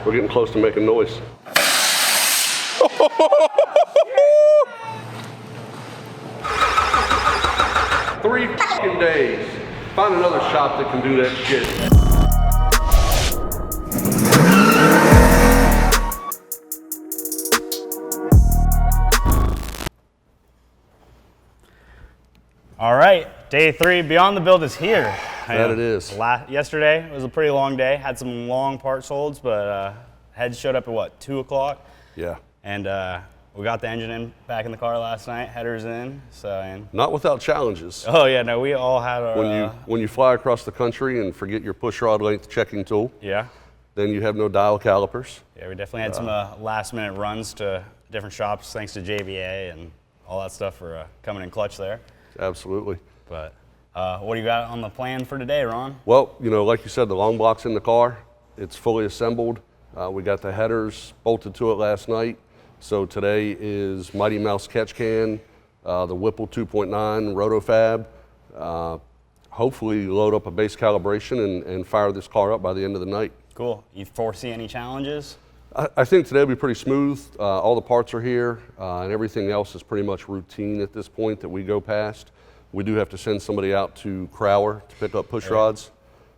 We're getting close to making noise. 3 fucking days. Find another shop that can do that shit. All right, day 3, Beyond the Build is here. That it is. Yesterday was a pretty long day. Had some long parts holds, but heads showed up at what, 2 o'clock? Yeah. And we got the engine back in the car last night, headers in. So not without challenges. Oh yeah, no, we all had our. When you fly across the country and forget your push rod length checking tool. Yeah. Then you have no dial calipers. Yeah, we definitely had some last minute runs to different shops, thanks to JVA and all that stuff for coming in clutch there. Absolutely. But what do you got on the plan for today, Ron? Well, you know, like you said, the long block's in the car. It's fully assembled. We got the headers bolted to it last night. So today is MIGHTYMOUSE catch can, the Whipple 2.9 ROTO-FAB. Hopefully load up a base calibration and fire this car up by the end of the night. Cool. You foresee any challenges? I think today will be pretty smooth. All the parts are here, and everything else is pretty much routine at this point that we go past. We do have to send somebody out to Crower to pick up push rods.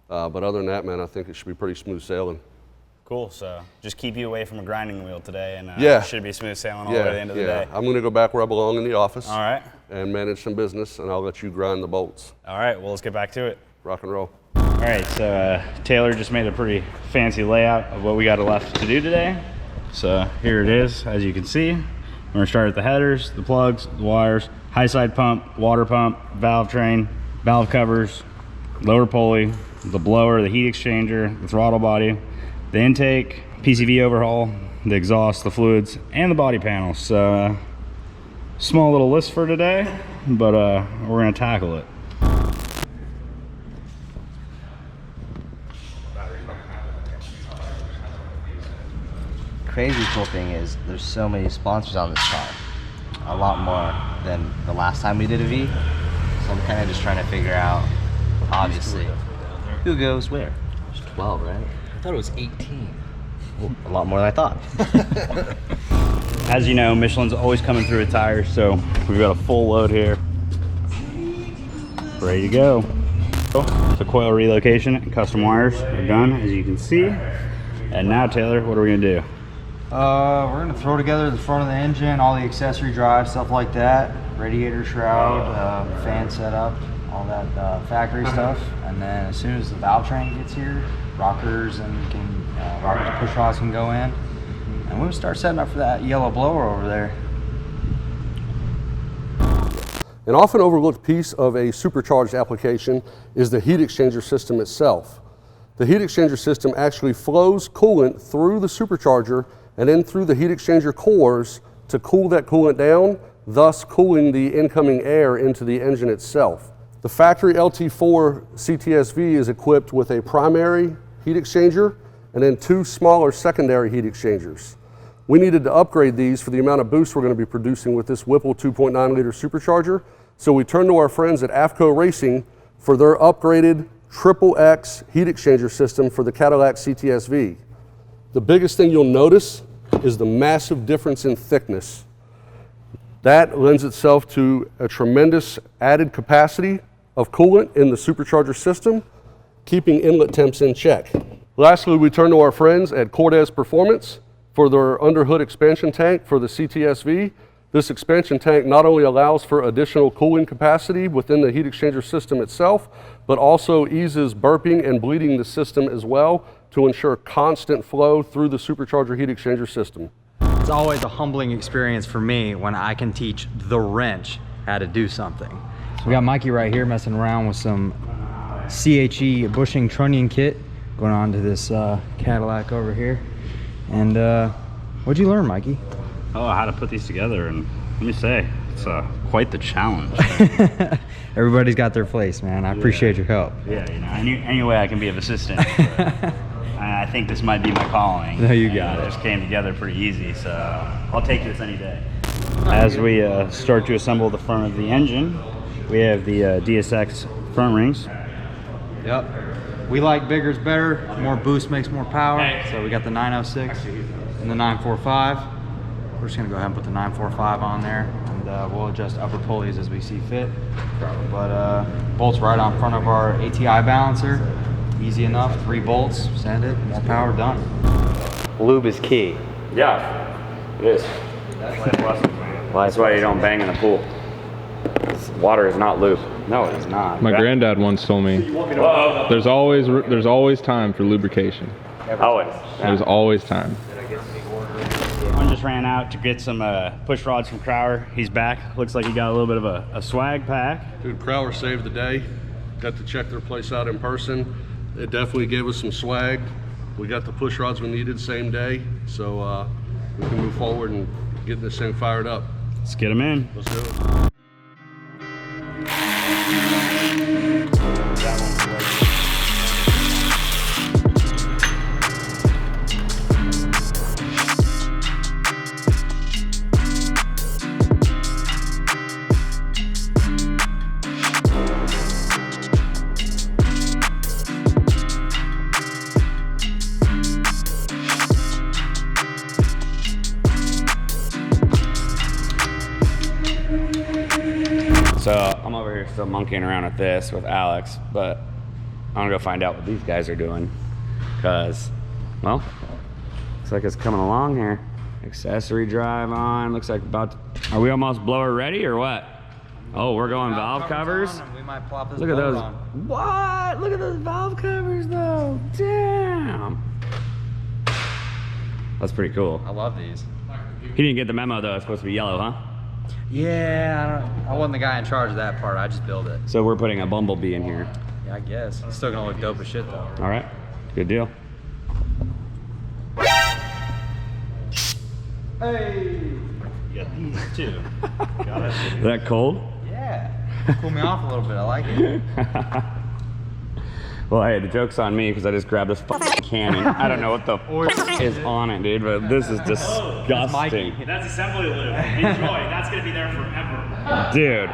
But other than that, man, I think it should be pretty smooth sailing. Cool, so just keep you away from a grinding wheel today, and yeah. It should be smooth sailing all the way to the end of the day. I'm going to go back where I belong in the office. All right. And manage some business, and I'll let you grind the bolts. All right, well, let's get back to it. Rock and roll. All right, so Taylor just made a pretty fancy layout of what we got left to do today. So here it is, as you can see. We're going to start at the headers, the plugs, the wires, high side pump, water pump, valve train, valve covers, lower pulley, the blower, the heat exchanger, the throttle body, the intake, PCV overhaul, the exhaust, the fluids, and the body panel. So small little list for today, but we're gonna tackle it. Crazy cool thing is there's so many sponsors on this car. A lot more than the last time we did a V. So I'm kind of just trying to figure out, obviously, who goes where. There's 12, right? I thought it was 18. Well, a lot more than I thought. As you know, Michelin's always coming through with tires, so we've got a full load here. Ready to go. The coil relocation and custom wires are done, as you can see. And now, Taylor, what are we gonna do? We're gonna throw together the front of the engine, all the accessory drives, stuff like that. Radiator shroud, fan setup, all that factory stuff. And then as soon as the valve train gets here, rockers and rockers push rods can go in. And we'll start setting up for that yellow blower over there. An often overlooked piece of a supercharged application is the heat exchanger system itself. The heat exchanger system actually flows coolant through the supercharger and then through the heat exchanger cores to cool that coolant down, thus cooling the incoming air into the engine itself. The factory LT4 CTS-v is equipped with a primary heat exchanger and then 2 smaller secondary heat exchangers. We needed to upgrade these for the amount of boost we're going to be producing with this Whipple 2.9 liter supercharger, so we turned to our friends at AFCO Racing for their upgraded XXX heat exchanger system for the Cadillac CTS-v. The biggest thing you'll notice is the massive difference in thickness. That lends itself to a tremendous added capacity of coolant in the supercharger system, keeping inlet temps in check. Lastly, we turn to our friends at Cortez Performance for their underhood expansion tank for the CTS-v. This expansion tank not only allows for additional cooling capacity within the heat exchanger system itself, but also eases burping and bleeding the system as well to ensure constant flow through the supercharger heat exchanger system. It's always a humbling experience for me when I can teach the wrench how to do something. So we got Mikey right here messing around with some CHE bushing trunnion kit going on to this Cadillac over here. And what'd you learn, Mikey? Oh, how to put these together, and let me say, it's quite the challenge. Everybody's got their place, man. I appreciate your help. Yeah, you know, any way I can be of assistance. I think this might be my calling. No, you got it. It just came together pretty easy, so I'll take this any day. As we start to assemble the front of the engine, we have the DSX front rings. Yep. We like bigger's better. More boost makes more power. So we got the 906 and the 945. We're just gonna go ahead and put the 945 on there, and we'll adjust upper pulleys as we see fit. But bolts right on front of our ATI balancer. Easy enough, 3 bolts, send it, more power, done. Lube is key. Yeah, it is. That's why you don't bang in the pool. Water is not lube. No, it is not. My granddad once told me, there's always time for lubrication. Always. There's always time. One just ran out to get some push rods from Crowder. He's back. Looks like he got a little bit of a swag pack. Dude, Crowder saved the day. Got to check their place out in person. It definitely gave us some swag. We got the push rods we needed same day, so we can move forward and get this thing fired up. Let's get him in. Let's do it. So I'm over here still monkeying around with this with Alex, but I'm gonna go find out what these guys are doing, because, well, looks like it's coming along here. Accessory drive on, looks like are we almost blower ready or what? Oh, we're going valve covers? We might plop this Look at those. on. What? Look at those valve covers though. Damn. That's pretty cool. I love these. He didn't get the memo though, it's supposed to be yellow, huh? Yeah, I wasn't the guy in charge of that part. I just built it. So we're putting a bumblebee in here. Yeah, I guess. It's still gonna look dope as shit though. All right, good deal. Hey! You got these too. Got it. Is that cold? Yeah. Cool me off a little bit. I like it. Well, hey, the joke's on me because I just grabbed this fucking cannon. I don't know what the f is on it, dude, but this is disgusting. That's assembly lube. Enjoy. That's gonna be there forever. Dude,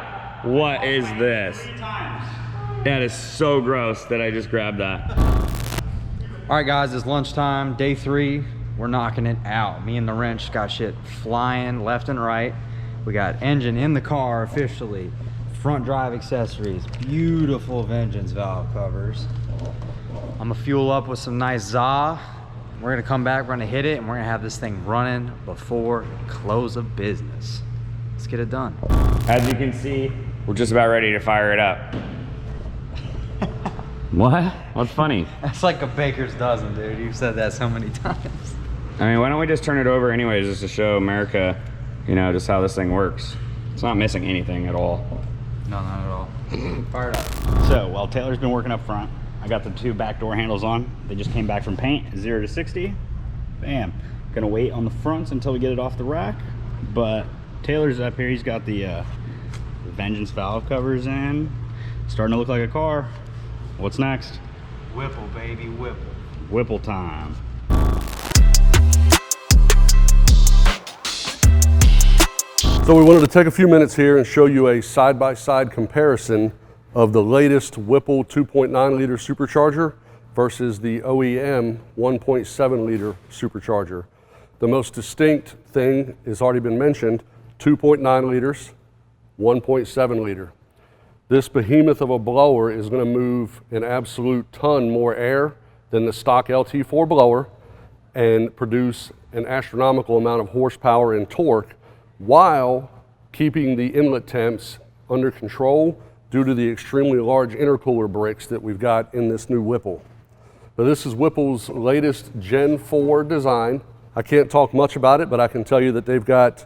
what is this? 3 times. That is so gross that I just grabbed that. All right, guys, it's lunchtime, day 3. We're knocking it out. Me and the wrench got shit flying left and right. We got engine in the car officially. Front drive accessories, beautiful vengeance valve covers. I'm gonna fuel up with some nice ZA. We're gonna come back, we're gonna hit it, and we're gonna have this thing running before close of business. Let's get it done. As you can see, we're just about ready to fire it up. What? What's funny? That's like a baker's dozen, dude. You've said that so many times. I mean, why don't we just turn it over anyways, just to show America, you know, just how this thing works. It's not missing anything at all. No, not at all. Fire it up. So while Taylor's been working up front, I got the 2 back door handles on. They just came back from paint, 0 to 60. Bam. Gonna wait on the fronts until we get it off the rack. But Taylor's up here, he's got the Vengeance valve covers in. Starting to look like a car. What's next? Whipple, baby, Whipple. Whipple time. So we wanted to take a few minutes here and show you a side-by-side comparison of the latest Whipple 2.9 liter supercharger versus the OEM 1.7 liter supercharger. The most distinct thing has already been mentioned, 2.9 liters, 1.7 liter. This behemoth of a blower is going to move an absolute ton more air than the stock LT4 blower and produce an astronomical amount of horsepower and torque while keeping the inlet temps under control due to the extremely large intercooler bricks that we've got in this new Whipple. Now, this is Whipple's latest Gen 4 design. I can't talk much about it, but I can tell you that they've got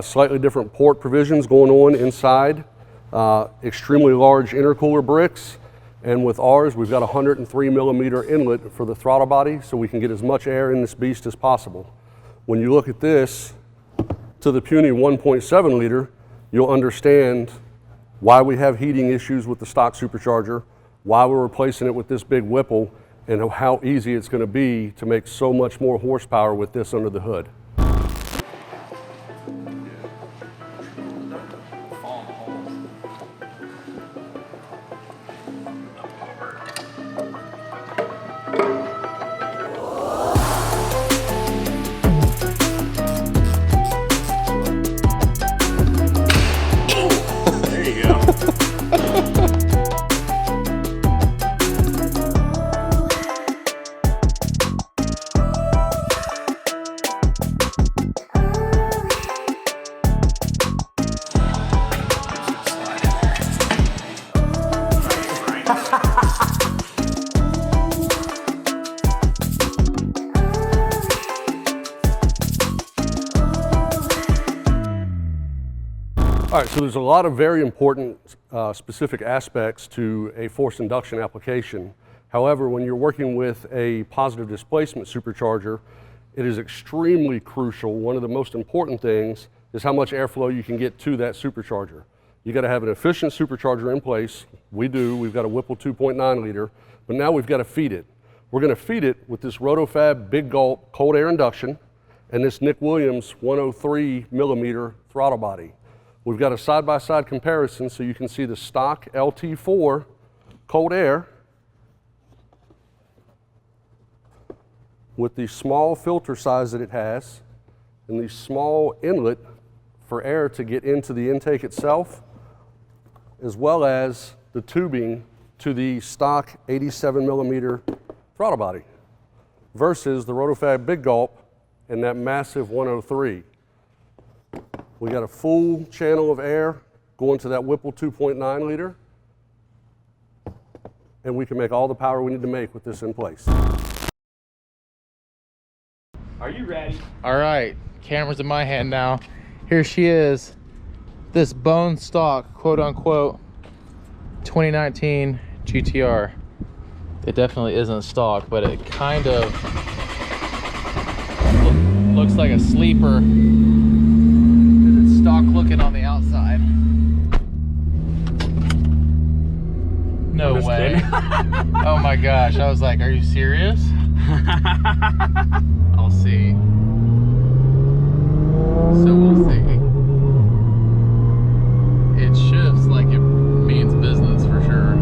slightly different port provisions going on inside, extremely large intercooler bricks, and with ours, we've got a 103 millimeter inlet for the throttle body so we can get as much air in this beast as possible. When you look at this to the puny 1.7 liter, you'll understand why we have heating issues with the stock supercharger, why we're replacing it with this big Whipple, and how easy it's going to be to make so much more horsepower with this under the hood. All right, so there's a lot of very important specific aspects to a forced induction application. However, when you're working with a positive displacement supercharger, it is extremely crucial. One of the most important things is how much airflow you can get to that supercharger. You got to have an efficient supercharger in place. We do. We've got a Whipple 2.9 liter, but now we've got to feed it. We're going to feed it with this ROTO-FAB Big Gulp cold air induction and this Nick Williams 103 millimeter throttle body. We've got a side-by-side comparison so you can see the stock LT4 cold air with the small filter size that it has and the small inlet for air to get into the intake itself, as well as the tubing to the stock 87 millimeter throttle body versus the ROTO-FAB Big Gulp and that massive 103. We got a full channel of air going to that Whipple 2.9 liter, and we can make all the power we need to make with this in place. Are you ready? All right, camera's in my hand now. Here she is, this bone stock, quote unquote, 2019 GT.R. It definitely isn't stock, but it kind of looks like a sleeper. Stock looking on the outside. No way. Oh my gosh, I was like, are you serious? I'll see. So we'll see. It shifts like it means business for sure.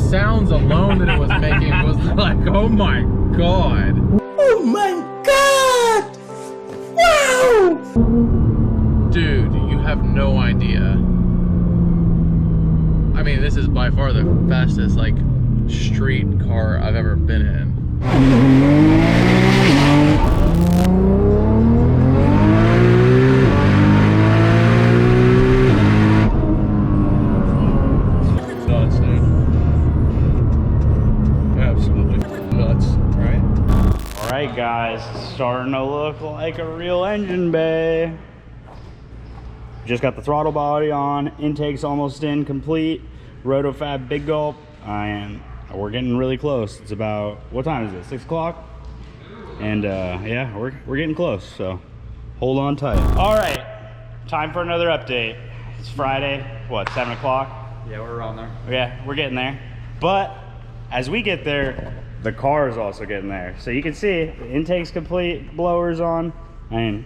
Sounds alone that it was making was like, oh my god. Oh my god! Wow! Dude, you have no idea. I mean, this is by far the fastest like street car I've ever been in. Alright guys, starting to look like a real engine bay. Just got the throttle body on, intake's almost in, complete. ROTO-FAB Big Gulp, and we're getting really close. It's about, what time is it, 6 o'clock? And yeah, we're getting close, so hold on tight. Alright, time for another update. It's Friday, what, 7 o'clock? Yeah, we're around there. Yeah, we're getting there. But as we get there, the car is also getting there. So you can see the intake's complete, blower's on. I mean,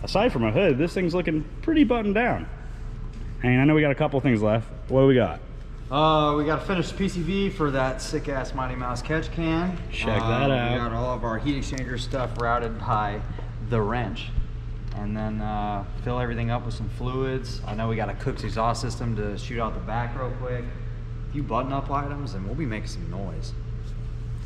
aside from a hood, this thing's looking pretty buttoned down. And I know we got a couple things left. What do we got? We got to finish the PCV for that sick-ass MIGHTYMOUSE catch can. Check that out. We got all of our heat exchanger stuff routed by the wrench. And then fill everything up with some fluids. I know we got a KOOKS exhaust system to shoot out the back real quick. A few button-up items, and we'll be making some noise.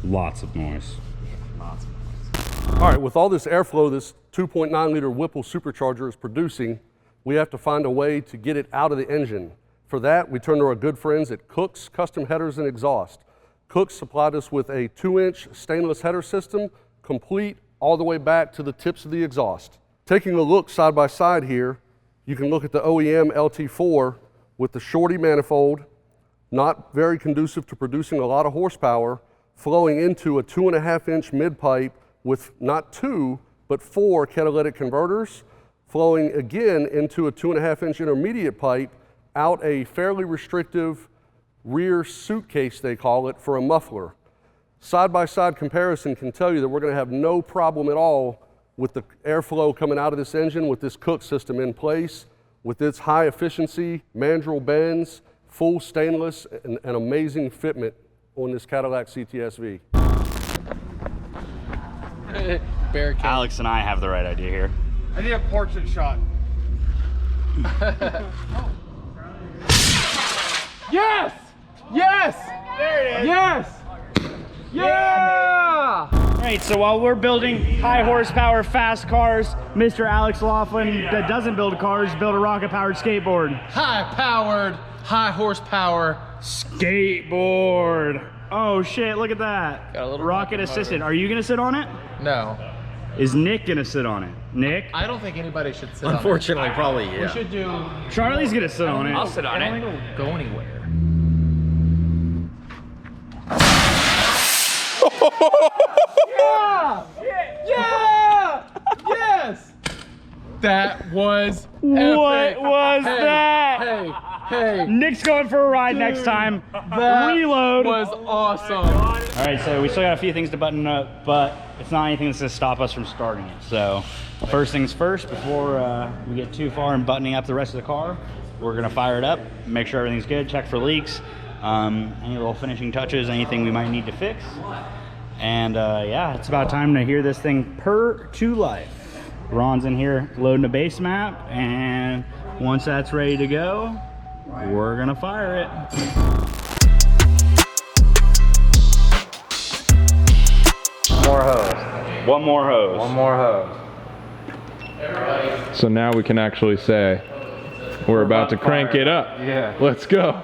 Lots of noise. Yeah, lots of noise. All right, with all this airflow this 2.9 liter Whipple Supercharger is producing, we have to find a way to get it out of the engine. For that, we turn to our good friends at KOOKS Custom Headers and Exhaust. KOOKS supplied us with a 2-inch stainless header system, complete all the way back to the tips of the exhaust. Taking a look side by side here, you can look at the OEM LT4 with the shorty manifold, not very conducive to producing a lot of horsepower, flowing into a 2.5-inch mid pipe with not 2, but 4 catalytic converters, flowing again into a 2.5-inch intermediate pipe out a fairly restrictive rear suitcase, they call it, for a muffler. Side-by-side comparison can tell you that we're going to have no problem at all with the airflow coming out of this engine with this KOOKS system in place, with its high efficiency, mandrel bends, full stainless, and an amazing fitment on this Cadillac CTS-v. Barricade. Alex and I have the right idea here. I need a portrait shot. Yes! Yes! There it is! Yes! Yeah! right, so while we're building high horsepower fast cars, Mr. Alex Laughlin that doesn't build cars, build a rocket powered skateboard. High powered, high horsepower Skateboard. Oh shit, look at that. Got a little rocket assisted. Are you gonna sit on it? No. Is Nick gonna sit on it? Nick? I don't think anybody should sit on it. Unfortunately, probably, yeah. We should do... Charlie's gonna sit on it. I'll sit on it. I don't think it'll go anywhere. Yeah! Yeah! Yes! That was What epic. was Hey, that? Hey, Nick's going for a ride next time. that Reload. was awesome. All right, so we still got a few things to button up, but it's not anything that's gonna stop us from starting it. So first things first, before we get too far in buttoning up the rest of the car, we're gonna fire it up, make sure everything's good, check for leaks, any little finishing touches, anything we might need to fix. And yeah, it's about time to hear this thing purr to life. Ron's in here loading a base map, and once that's ready to go, we're gonna fire it. More hose. One more hose. One more hose. So now we can actually say we're about to crank it up. Yeah. Let's go.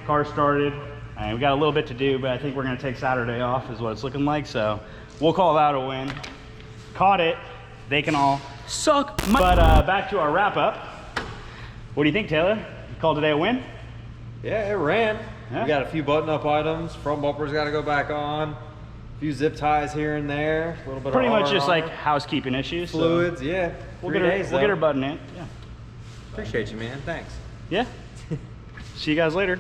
Car started, and we got a little bit to do, but I think we're gonna take Saturday off is what it's looking like, so we'll call that a win. Caught it, they can all suck my... But back to our wrap up. What do you think, Taylor? You called today a win? Yeah, it ran. Yeah. We got a few button-up items. Front bumper's got to go back on. A few zip ties here and there. A little bit Pretty of much just R&R. like housekeeping issues. Fluids, yeah. We'll get her button in. Yeah. Appreciate you, man. Thanks. Yeah. See you guys later.